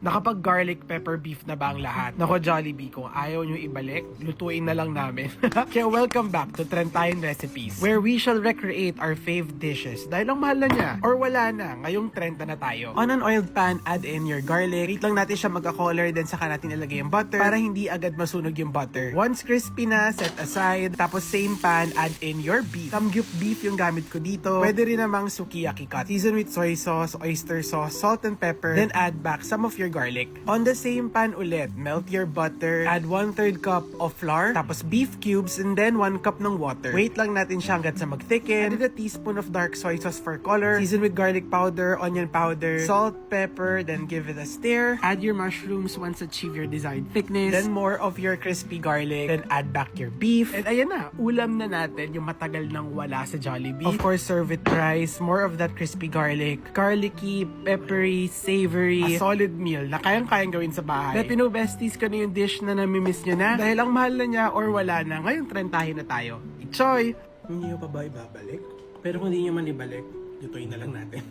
Nakapag garlic pepper beef na ba ang lahat? Nako Jollibee, kung ayaw nyo ibalik, lutuin na lang namin. Kaya welcome back to Trentayan Recipes, where we shall recreate our fave dishes dahil ang mahal na niya. Or wala na, ngayong 30 na tayo. On an oiled pan, add in your garlic. Wait lang natin siya magka-color, then saka natin ilagay yung butter para hindi agad masunog yung butter. Once crispy na, set aside. Tapos same pan, add in your beef. Samgyup beef yung gamit ko dito. Pwede rin namang sukiyaki cut. Season with soy sauce, oyster sauce, salt and pepper, then add back some of your garlic. On the same pan ulit, melt your butter, add 1/3 cup of flour, tapos beef cubes, and then 1 cup ng water. Wait lang natin siya hanggat sa mag-thicken. Add a teaspoon of dark soy sauce for color. Season with garlic powder, onion powder, salt, pepper, then give it a stir. Add your mushrooms once achieve your desired thickness. Then more of your crispy garlic. Then add back your beef. And ayan na, ulam na natin yung matagal nang wala sa Jollibee. Of course, serve with rice. More of that crispy garlic. Garlicky, peppery, savory. A solid meal na kayang-kayang gawin sa bahay. Latino besties, ko na yung dish na namimiss nyo na. Dahil ang mahal na niya or wala na, ngayon 30 na tayo. Enjoy! Hindi nyo pa ba ibabalik? Pero kung hindi nyo man ibalik, lutuin na lang natin.